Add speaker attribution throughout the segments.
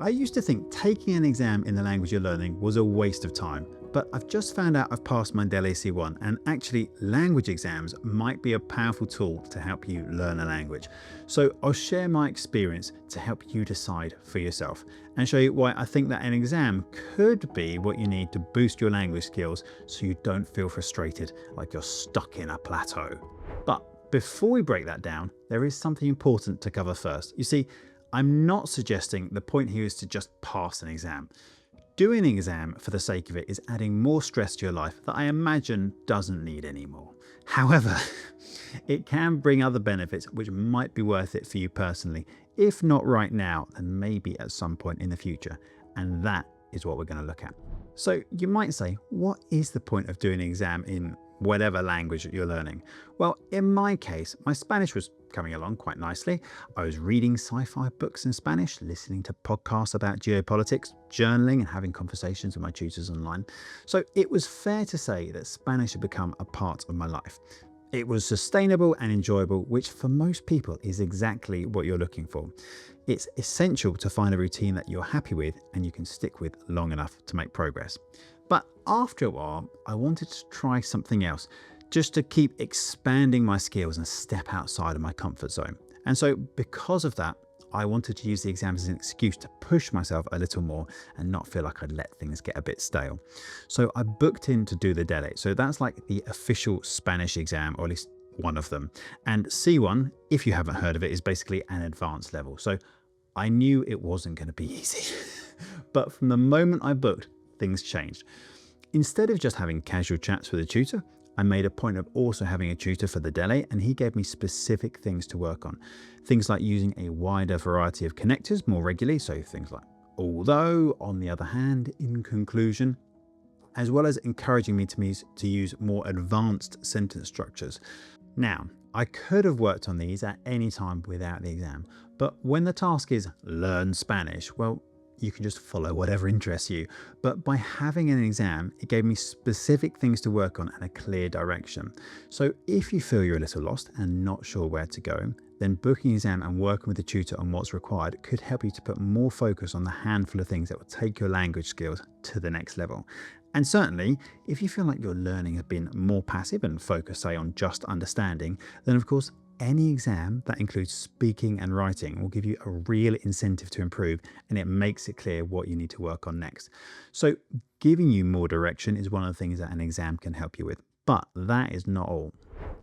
Speaker 1: I used to think taking an exam in the language you're learning was a waste of time, but I've just found out I've passed my DEL AC1, and actually language exams might be a powerful tool to help you learn a language. So I'll share my experience to help you decide for yourself and show you why I think that an exam could be what you need to boost your language skills so you don't feel frustrated like you're stuck in a plateau. But before we break that down, there is something important to cover first. You see, I'm not suggesting the point here is to just pass an exam. Doing an exam for the sake of it is adding more stress to your life that I imagine doesn't need any more. However, it can bring other benefits which might be worth it for you personally. If not right now, then maybe at some point in the future. And that is what we're going to look at. So you might say, what is the point of doing an exam in whatever language that you're learning? Well, in my case, my Spanish was coming along quite nicely. I was reading sci-fi books in Spanish, listening to podcasts about geopolitics, journaling and having conversations with my tutors online. So it was fair to say that Spanish had become a part of my life. It was sustainable and enjoyable, which for most people is exactly what you're looking for. It's essential to find a routine that you're happy with and you can stick with long enough to make progress. But after a while, I wanted to try something else, just to keep expanding my skills and step outside of my comfort zone. And so because of that, I wanted to use the exam as an excuse to push myself a little more and not feel like I'd let things get a bit stale. So I booked in to do the DEL. So that's like the official Spanish exam, or at least one of them. And C1, if you haven't heard of it, is basically an advanced level. So I knew it wasn't going to be easy. But from the moment I booked, things changed. Instead of just having casual chats with a tutor, I made a point of also having a tutor for the DEL, and he gave me specific things to work on. Things like using a wider variety of connectors more regularly, so things like although, on the other hand, in conclusion, as well as encouraging me to use more advanced sentence structures. Now, I could have worked on these at any time without the exam, but when the task is learn Spanish, well, you can just follow whatever interests you. But by having an exam, it gave me specific things to work on and a clear direction. So if you feel you're a little lost and not sure where to go, then booking an exam and working with a tutor on what's required could help you to put more focus on the handful of things that will take your language skills to the next level. And certainly, if you feel like your learning has been more passive and focused, say, on just understanding, then of course, any exam that includes speaking and writing will give you a real incentive to improve, and it makes it clear what you need to work on next. So giving you more direction is one of the things that an exam can help you with, but that is not all.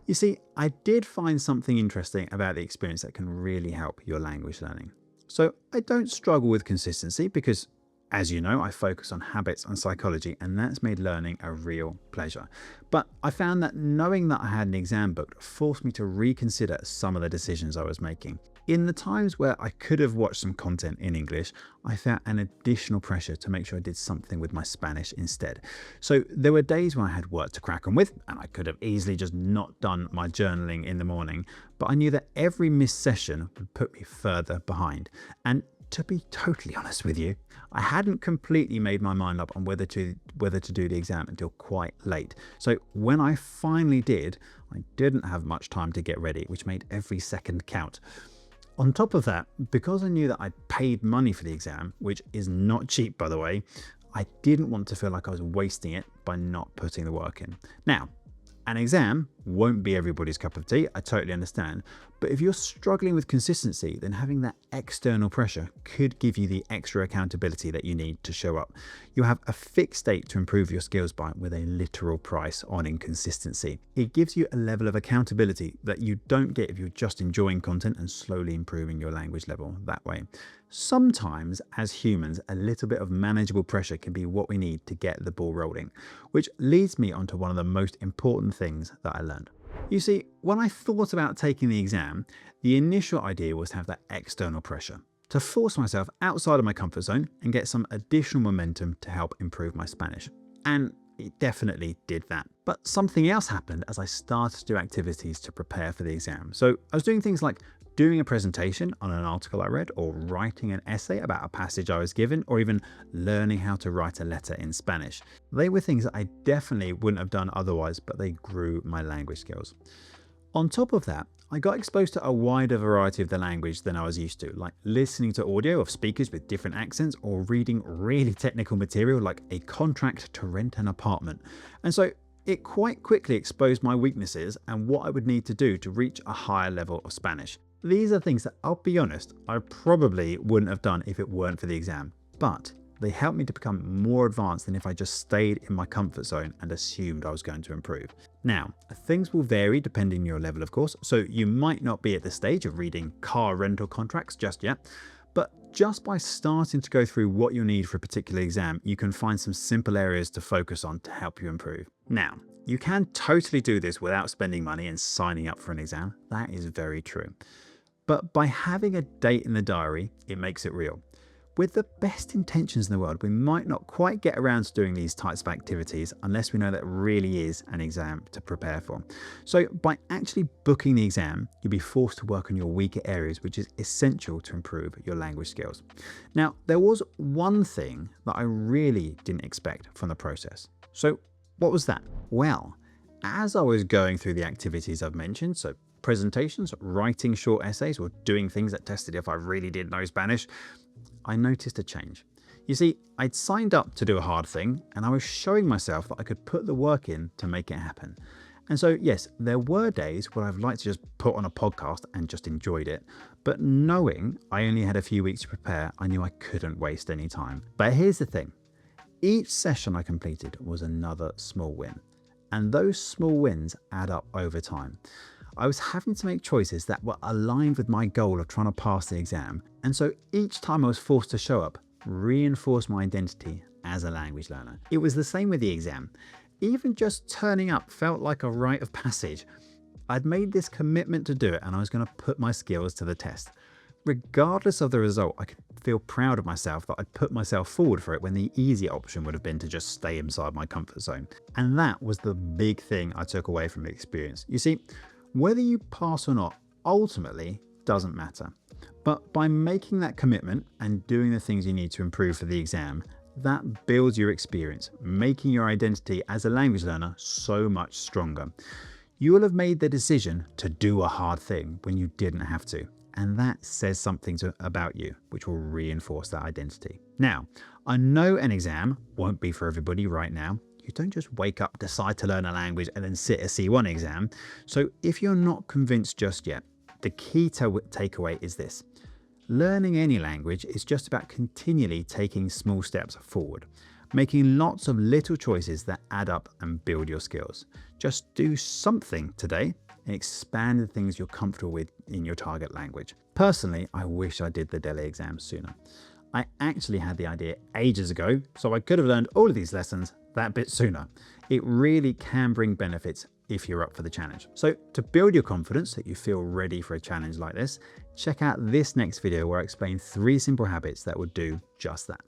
Speaker 1: You see, I did find something interesting about the experience that can really help your language learning. So I don't struggle with consistency because, as you know, I focus on habits and psychology, and that's made learning a real pleasure. But I found that knowing that I had an exam booked forced me to reconsider some of the decisions I was making. In the times where I could have watched some content in English, I felt an additional pressure to make sure I did something with my Spanish instead. So there were days when I had work to crack on with, and I could have easily just not done my journaling in the morning, but I knew that every missed session would put me further behind. And to be totally honest with you, I hadn't completely made my mind up on whether to do the exam until quite late. So when I finally did, I didn't have much time to get ready, which made every second count. On top of that, because I knew that I'd paid money for the exam, which is not cheap by the way, I didn't want to feel like I was wasting it by not putting the work in. Now, an exam won't be everybody's cup of tea, I totally understand, but if you're struggling with consistency, then having that external pressure could give you the extra accountability that you need to show up. You'll have a fixed date to improve your skills by with a literal price on inconsistency. It gives you a level of accountability that you don't get if you're just enjoying content and slowly improving your language level that way. Sometimes, as humans, a little bit of manageable pressure can be what we need to get the ball rolling, which leads me onto one of the most important things that I learned. You see, when I thought about taking the exam, the initial idea was to have that external pressure, to force myself outside of my comfort zone and get some additional momentum to help improve my Spanish. And it definitely did that. But something else happened as I started to do activities to prepare for the exam. So I was doing things like doing a presentation on an article I read, or writing an essay about a passage I was given, or even learning how to write a letter in Spanish. They were things that I definitely wouldn't have done otherwise, but they grew my language skills. On top of that, I got exposed to a wider variety of the language than I was used to, like listening to audio of speakers with different accents or reading really technical material like a contract to rent an apartment. And so it quite quickly exposed my weaknesses and what I would need to do to reach a higher level of Spanish. These are things that, I'll be honest, I probably wouldn't have done if it weren't for the exam, but they helped me to become more advanced than if I just stayed in my comfort zone and assumed I was going to improve. Now, things will vary depending on your level, of course, so you might not be at the stage of reading car rental contracts just yet, but just by starting to go through what you'll need for a particular exam, you can find some simple areas to focus on to help you improve. Now, you can totally do this without spending money and signing up for an exam. That is very true. But by having a date in the diary, it makes it real. With the best intentions in the world, we might not quite get around to doing these types of activities unless we know that really is an exam to prepare for. So by actually booking the exam, you'll be forced to work on your weaker areas, which is essential to improve your language skills. Now, there was one thing that I really didn't expect from the process. So what was that? Well, as I was going through the activities I've mentioned, so presentations, writing short essays, or doing things that tested if I really did know Spanish, I noticed a change. You see, I'd signed up to do a hard thing and I was showing myself that I could put the work in to make it happen. And so yes, there were days where I've liked to just put on a podcast and just enjoyed it, but knowing I only had a few weeks to prepare, I knew I couldn't waste any time. But here's the thing, each session I completed was another small win, and those small wins add up over time. I was having to make choices that were aligned with my goal of trying to pass the exam, and so each time I was forced to show up reinforced my identity as a language learner. It was the same with the exam. Even just turning up felt like a rite of passage. I'd made this commitment to do it and I was going to put my skills to the test. Regardless of the result, I could feel proud of myself that I'd put myself forward for it when the easy option would have been to just stay inside my comfort zone. And that was the big thing I took away from the experience. You see, whether you pass or not ultimately doesn't matter. But by making that commitment and doing the things you need to improve for the exam, that builds your experience, making your identity as a language learner so much stronger. You will have made the decision to do a hard thing when you didn't have to. And that says something about you, which will reinforce that identity. Now, I know an exam won't be for everybody right now. You don't just wake up, decide to learn a language and then sit a C1 exam. So if you're not convinced just yet, the key takeaway is this. Learning any language is just about continually taking small steps forward, making lots of little choices that add up and build your skills. Just do something today and expand the things you're comfortable with in your target language. Personally, I wish I did the DELE exam sooner. I actually had the idea ages ago, so I could have learned all of these lessons that bit sooner. It really can bring benefits if you're up for the challenge. So to build your confidence that you feel ready for a challenge like this, check out this next video where I explain 3 simple habits that would do just that.